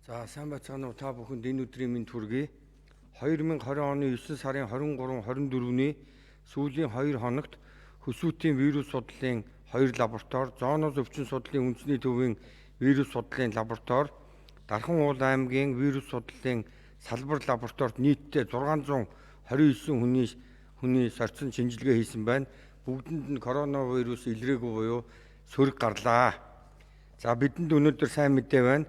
За сайн байцгаана уу та бүхэнд энэ өдрийн мэнд хүргэе. 2020 оны 9 сарын 23, 24-ний сүүлийн 2 хоногт хөсүүтийн вирус судлалын 2 лаборатори, зооноос өвчин судлалын үндэсний төвийн вирус судлалын лаборатори, Дархан уул аймгийн вирус судлалын салбар лабораторид нийтдээ 629 хүний сорьсон шинжилгээ хийсэн байна. Бүгдэнд нь коронавирус илрээгүй буюу сөрөг гарлаа. За бидэнд өнөөдөр сайн мэдээ байна.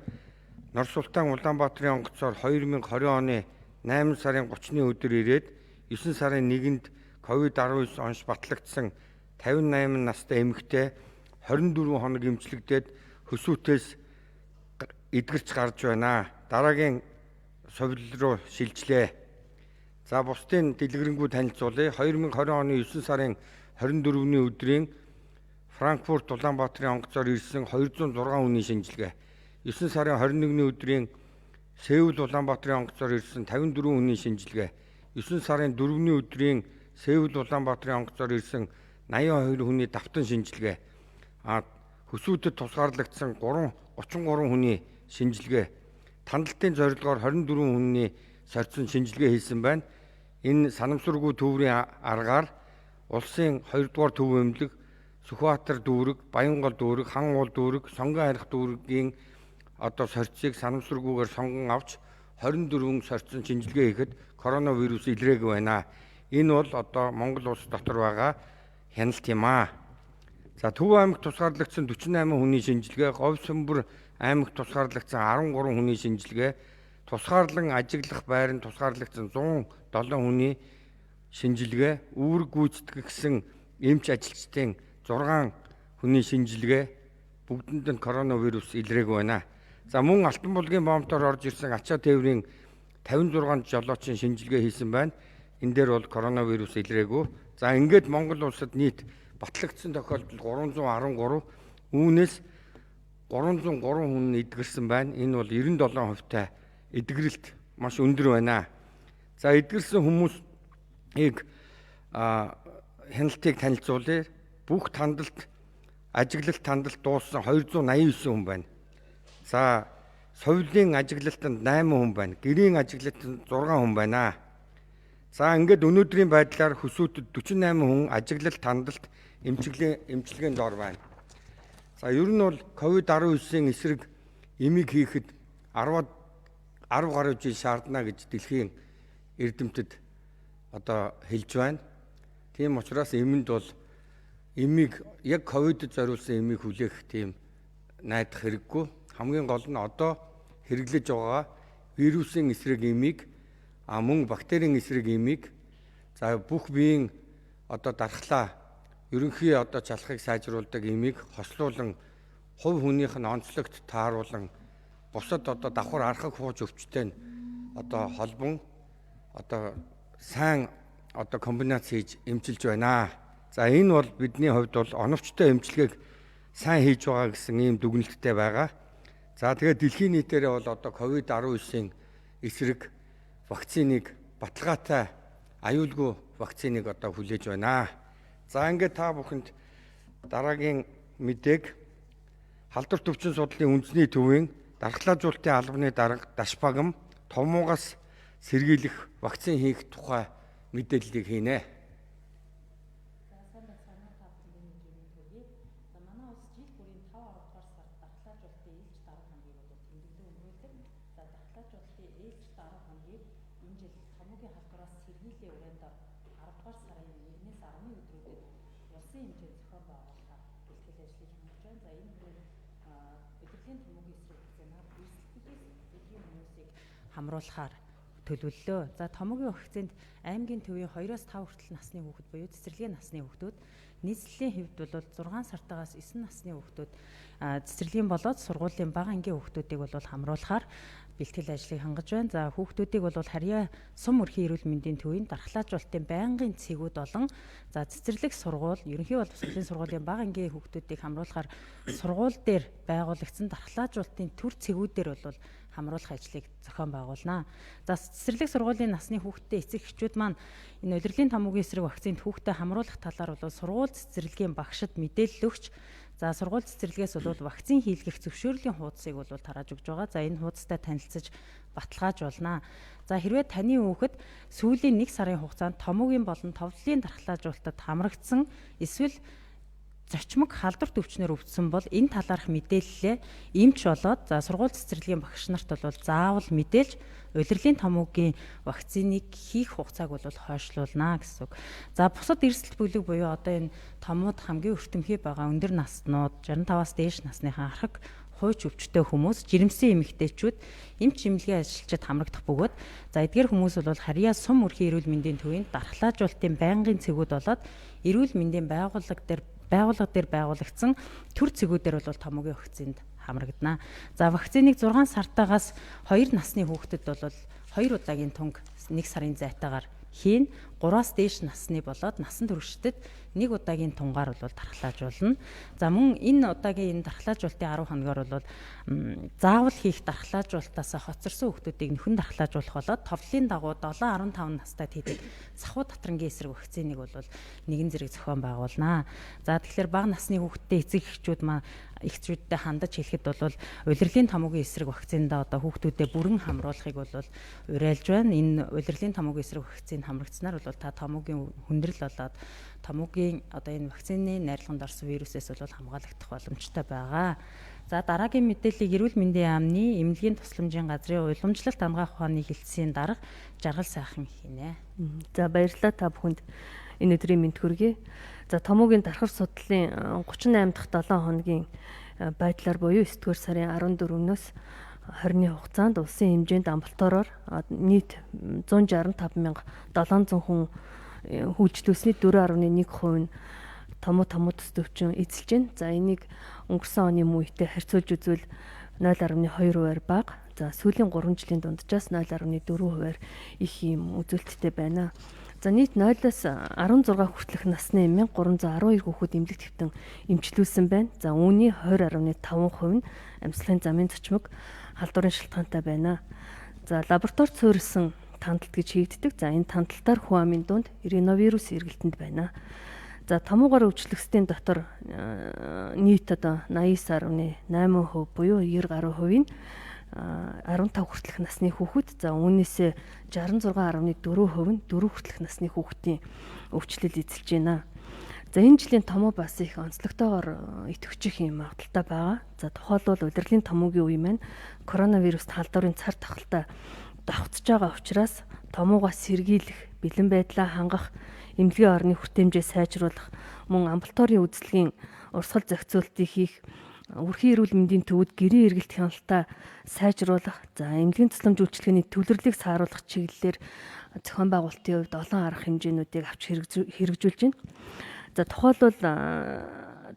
Норсултан Улаанбаатарын онгоцоор 2020 оны 8 сарын 30-ны өдөр ирээд 9 сарын 1-нд COVID-19 онш батлагдсан 58 настай эмэгтэй 24 хоног эмчилэгдээд хөсүүтээс эдгэрч гарч байна. Дараагийн совил руу шилжлээ. За бусдын дэлгэрэнгүй танилцуулъя. 2020 оны 9 сарын 24-ний өдрийн Франкфурт Улаанбаатарын онгоцоор ирсэн 206 хүний шинжилгээ. 9 сарын 21-ний өдрийн Сеул Улаанбаатарын онгоцоор ирсэн 54 хүний шинжилгээ. 9 сарын 4-ний өдрийн Сеул Улаанбаатарын онгоцоор ирсэн 82 хүний давтан шинжилгээ. Хөсүүтэд тусгаарлагдсан 33 хүний шинжилгээ. Тандалтын зорилгоор 24 хүний сорьсон шинжилгээ хийсэн байна. Энэ санамсаргүй төврийн аргаар улсын 2 дугаар төв эмнэлэг, Сүхбаатар дүүрэг, Баянгол дүүрэг, Хан уул дүүрэг, Сонгон харих дүүргийн сорьцыг санамсаргүйгээр сонгон авч 24 сорьцсон шинжилгээ хийхэд коронавирус илрээгүй байна. Энэ бол Монгол улс дотор байгаа хяналт юм аа. За Төв аймагт тусгаарлагдсан 48 хүний шинжилгээ, Говь Сүмбэр аймагт тусгаарлагдсан 13 хүний шинжилгээ, тусгаарлан ажиглах байранд тусгаарлагдсан 107 хүний шинжилгээ, үүрэг гүйцэтгэгсэн эмч ажилчдын 6 хүний шинжилгээ, бүгдэнд нь коронавирус илрээгүй байна. За мөн Алтан булгийн боомтоор орж ирсэн ачаа тээврийн 56 жолоочийн шинжилгээ хийсэн байна. Энэ дээр бол коронавирус илрээгүй. За ингээд Монгол улсад нийт батлагдсан тохиолдол 313, үүнээс 303 хүн эдгэрсэн байна. Энэ бол 97%-тай эдгэрэлт маш өндөр байна. За эдгэрсэн хүмүүсийг хяналтыг танилцуулъя. Бүх ажиглалт тандалт дууссан 289 хүн байна. За совилын ажиглалтанд 8 хүн байна. Гэрийн ажиглалтанд 6 хүн байна. За ингээд өнөөдрийн байдлаар хөсүүтэд 48 хүн ажиглалт тандалт эмчилгээнд ор байна. За ер нь бол COVID-19-ийн эсрэг эмийг хийхэд 10 гаруй жил шаардна гэж дэлхийн эрдэмтэд хэлж байна. Тийм учраас эмэнд бол эмийг яг ковидд зориулсан эмийг хүлээх тийм найдах хэрэггүй. Хамгийн гол нь хэрэглэж байгаа вирусын эсрэг эмийг, мөн бактерийн эсрэг эмийг, за бүх биеийн дархлаа, ерөнхий чалхыг сайжруулдаг эмийг хослуулан хувь хүнийх нь онцлогт тааруулан бусад давхар архаг хууч өвчтэй нь холбон сайн комбинац хийж эмчилж байна. За энэ бол бидний хувьд бол оновчтой эмчилгээг сайн хийж байгаа гэсэн ийм дүгнэлттэй байгаа. За тэгээд дэлхийн нийтээрээ бол COVID-19-ийн эсрэг вакциныг баталгаатай аюулгүй вакциныг хүлээж байна. За ингээд та бүхэнд дараагийн мэдээг халдвар төвчин судлалын үндэсний төвийн дархлаажуулалтын албаны дарга Дашбагам томуугаас сэргийлэх вакцин хийх тухай мэдээллийг хийнэ. Хамруулахаар төлөвлөлөө. За томоогийн вакцинд аймгийн төвийн 2-5 хүртэл насны хүүхэд буюу цэцэрлэгийн насны хүүхдүүд, нийслэлийн хэвд бол 6 сартаагаас 9 насны хүүхдүүд цэцэрлэгийн болоод сургуулийн бага ангийн хүүхдүүдийг бол хамруулахаар бэлтгэл ажлыг хангаж байна. За хүүхдүүдийг бол Харьяа Сум өрхийн эрүүл мэндийн төвийн дархлаажуулалтын байнгын цэгүүд болон за цэцэрлэг сургууль, ерөнхий боловсролын сургуулийн бага ангийн хүүхдүүдийг хамруулахаар сургууль дээр байгуулагдсан дархлаажуулалтын төр цэгүүдээр бол хамруулах ажлыг зохион байгуулнаа. За цэцэрлэг сургуулийн насны хүүхдтэй эцэг эхчүүд маань энэ улирлын томоогийн эсрэг вакцинд хүүхдээ хамруулах талаар бол сургууль цэцэрлэгийн багшид мэдээлэл өгч За сургууль цэцэрлэгээс бол вакцин хийлгэх зөвшөөрлийн хуудсыг бол тарааж өгж байгаа. За энэ хуудастай танилцаж баталгаажуулнаа. За хэрвээ таны хүүхэд сүүлийн 1 сарын хугацаанд томоогийн болон товдлын дархлаажуулалтад хамрагдсан эсвэл зочмог халдварт өвчнөр өвдсөн бол энэ талаарх мэдээллээ эмч болоод за сургууль цэцэрлэгийн багш нарт бол заавал мэдээлж улирлын томоогийн вакциныг хийх хугацааг бол хойшлуулнаа гэсэн үг. За бусад эрсдэл бүлэг буюу одоо энэ томууд хамгийн өртөмхий байгаа өндөр наснууд 65-аас дээш насныхаа архаг хууч өвчтөй хүмүүс, жирэмсэн эмэгтэйчүүд эмч чимлэгийн ажилчид хамрагдах бөгөөд за эдгээр хүмүүс бол харьяа сум өрхийн эрүүл мэндийн төвийн дархлаажуулалтын байнгын цэгүүд болоод эрүүл мэндийн байгууллага дээр байгуулагдсан төр цэгүүдээр бол томоогийн вакцинд хамрагдана. За вакциныг 6 сартаагаас 2 насны хүүхдэд бол 2 удаагийн тунг 1 сарын зайтаагаар хийн, 3-аас дээш насны болоод насан туршидад 1 удаагийн тунгаар бол дархлаажуулна. За мөн энэ удаагийн энэ дархлаажуулалтын 10 хоногор бол заавал хийх дархлаажуулалтаас хоцорсон хүүхдүүдийг нөхөн дархлаажуулах болоод товдлын дагуу 7-15 настайд хийдэг сахуу татрангийн эсрэг вакциныг бол нэгэн зэрэг зохион байгуулнаа. За тэгэхээр бага насны хүүхдтэй эцэг эхчүүдтэй хандаж хэлэхэд бол улирлын томоогийн эсрэг вакциндаа одоо хүүхдүүдэд бүрэн хамруулахыг бол уриалж байна. Энэ улирлын томоогийн эсрэг вакцины хамрагдсанаар бол та томоогийн хүндрэл болоод томоогийн одоо энэ вакцины найрлаганд орсон вирусээс бол хамгаалагдах боломжтой байгаа. За дараагийн мэдээллийг эрүүл мэндийн яамны эмнэлгийн тусламжийн газрын уламжлалт хамгаалах ухааны хэлтсийн дарга жаргал сайхан хийнэ. За баярлалаа та бүхэнд энэ өдрийн мэнд хүргэе. За томоогийн дархар судлалын 38 дахь 7 хоногийн байдлаар буюу 9-р сарын 14-өөс 20-ны хугацаанд улсын хэмжээнд амбулатороор нийт 165,700 хүн үйлчлүүлсний 4.1% нь томоо төс төвчин эзэлж байна. За энийг өнгөрсөн оны мүйтэй харьцуулж үзвэл 0.2% бага. За сүүлийн 3 жилийн дунджаас 0.4% их юм үзүүлэлттэй байна. За нийт 0-аас 16 хүртэлх насны 1312 хүүхэд эмнэлэг твтэн эмчилүүлсэн байна. За үүний 20.5% нь амьсгалын замын зочмог халдварын шалтгаантай байна. За лабораторид суурилсан тандалт гэж хийгддэг. За энэ тандалтаар хүн амын дунд риновирус эргэлтэнд байна. За томоогаар өвчлөгсдийн дотор нийт одоо 89.8% буюу 90 гаруй хувийн 15 хүртэлх насны хүүхэд, за үүнээсээ 66.4% нь 4 хүртэлх насны хүүхдийн өвчлөл эзэлж байна. За энэ жилийн томоо бас их онцлогтойгоор идэвхжих юм магадaltaй байгаа. За тухайлбал улирлын томоогийн үе маань коронавируст халдварын цар тахалтай давхцаж байгаа учраас томоогоо сэргийлэх, бэлэн байдлаа хангах, эмнэлгийн орны хүртээмжээ сайжруулах, мөн амбулаторийн үзлэгийн урсгал зохицуултыг хийх, өрхийн эрүүл мэндийн төвөд гэрийн эргэлт хяналтаа сайжруулах, за эмнэлгийн тусламж үйлчилгээний төвлөрлийг сааруулах чиглэлээр зохион байгуулалтын хувьд олон арга хэмжээнүүдийг авч хэрэгжүүлж байна. За тухайлбал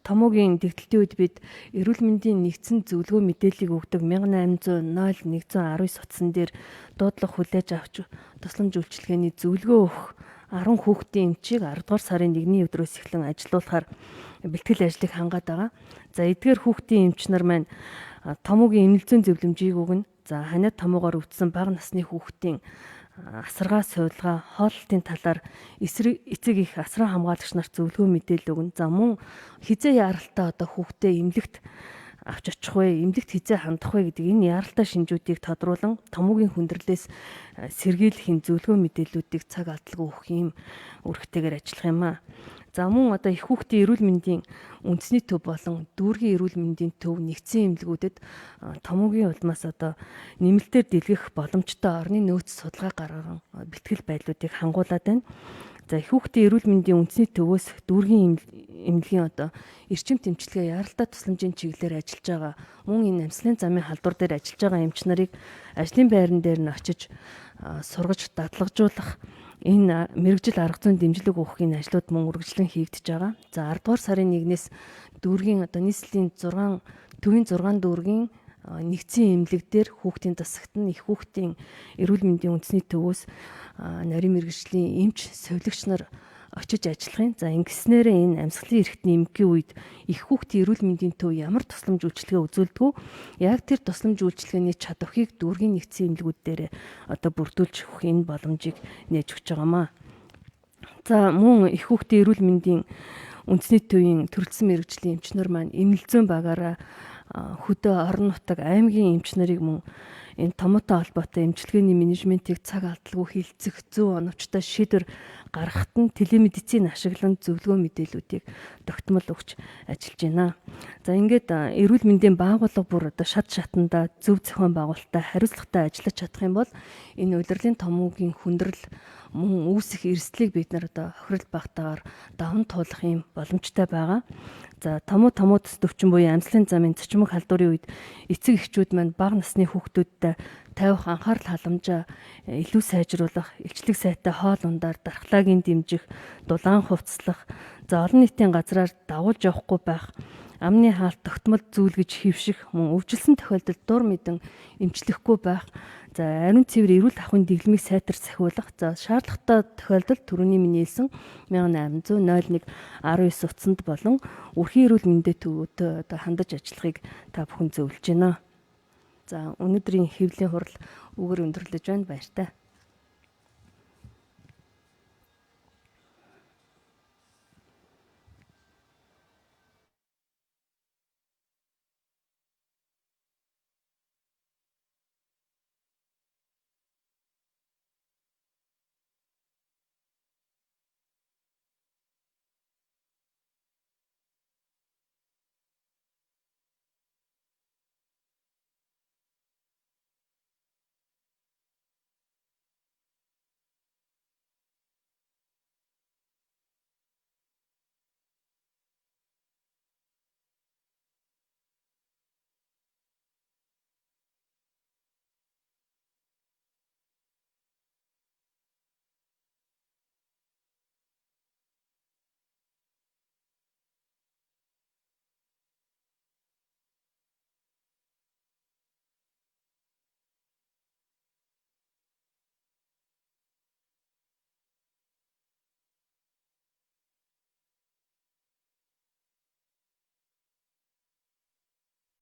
томоогийн дэгдэлтийн үед бид эрүүл мэндийн нэгдсэн зөвлөгөө мэдээллийг өгдөг 1800-0119 утсан дээр дуудлага хүлээж авч тусламж үйлчилгээний зөвлөгөө өгөх 10 хүүхдийн эмчийг 10 дугаар сарын 1-ний өдрөөс эхлэн ажилуулахаар бэлтгэл ажлыг хангаад байгаа. За эдгээр хүүхдийн эмч нар маань томоогийн эмнэлзэн зөвлөмжийг өгнө. За ханиад томоогоор өвдсөн бага насны хүүхдийн асаргаа суулгаа хооллолтын талаар эцэг их асран хамгаалагч нарт зөвлөгөө мэдээлэл өгнө. За мөн хизээ яаралтай одоо хүүхдээ эмнэлэгт авч очих вэ, эмнэлэгт хизээ хандах вэ гэдэг энэ яаралтай шинжүүдийг тодруулан томоогийн хүндрэлээс сэргийлэх зөвлөгөө мэдээллүүдийг цаг алдалгүй өгөх юм үүрэгтэйгээр ажиллах юм аа. За мөн одоо их хүүхдийн эрүүл мэндийн үндэсний төв болон дүүргийн эрүүл мэндийн төв нэгдсэн эмнэлгүүдэд томоогийн улмаас одоо нэмэлтээр дэлгэх боломжтой орны нөөц судалгаа гарган бэлтгэл байдлуудыг хангуулад байна. За их хүүхдийн эрүүл мэндийн үндэсний төвөөс дүүргийн эмнэлгийн одоо эрчим тэмчилгээ яаралтай тусламжийн чиглэлээр ажиллаж байгаа мөн энэ амьсгалын замын халдвар дээр ажиллаж байгаа эмч нарыг ажлын байран дээр нь очиж сургаж дадлагжуулах энэ мэрэгжил арга зүйн дэмжлэг өгөхийн ажлууд мөн үргэлжлэн хийгдэж байгаа. За 10 дугаар сарын 1-ээс дүүргийн одоо нийслэлийн 6 дүүргийн нэгдсэн эмнэлэг дээр хүүхдийн засагт нь их хүүхдийн эрүүл мэндийн үндэсний төвөөс нарийн мэрэгжлийн эмч, совилогч нар очиж ажиллахын. За ингэснээрээ энэ амьсгалын эрхтний эмгэхийн үед их хүүхдийн эрүүл мэндийн төв ямар тусламж үйлчилгээ үзүүлдэг вэ? Яг тэр тусламж үйлчилгээний чадварыг дүүргийн нэгдсэн эмнэлгүүд дээр одоо бүрдүүлж өгөх энэ боломжийг нээж өгч байгаамаа. За мөн их хүүхдийн эрүүл мэндийн үндэсний төвийн төрөлсөн мэрэгжлийн эмчнэр маань эмнэлзэн багаараа хөдөө орон нутаг аймгийн эмч нарыг мөн энэ томоотой холбоотой эмчилгээний менежментийг цаг алдалгүй хилцэх зөв оновчтой шийдвэр гаргахад нь телемедицин ашиглан зөвлөгөө мэдээллүүдийг тогтмол өгч ажиллаж байна. За ингээд эрүүл мэндийн байгууллага бүр одоо шат шатанда зөв зохион байгуулалттай хариуцлагатай ажиллаж чадах юм бол энэ улирлын томоогийн хүндрэл мөн үүсэх эрсдлийг бид нар одоо хохирол багтаагаар даван туулах юм боломжтой байгаа. За томууд төсдөвчин буюу амьслын замын цочмог халдварын үед эцэг эхчүүд маань бага насны хүүхдүүдтэй тавих анхаарал халамжаа илүү сайжруулах, илчлэг сайтай хоол ундаар дархлаагийн дэмжих, дулаан хувцлах, за олон нийтийн газраар дагуулж явахгүй байх, амны хаалт тогтмол зүйл гэж хөвших, мөн өвжилсэн тохиолдолд дур мэдэн эмчлэхгүй байх, за ариун цэвэр эрүүл ахуйн дэглэмийг сайтар сахиулах, за шаардлагатай тохиолдолд түрүүний миний хэлсэн 1800 01 19 утсанд болон өрхийн эрүүл мэндийн төвөдөө одоо хандаж ажиллахыг та бүхэн зөвлөж байна. За өнөөдрийн хэвлэлийн хурал үгээр өндөрлөж байна. Баяртай.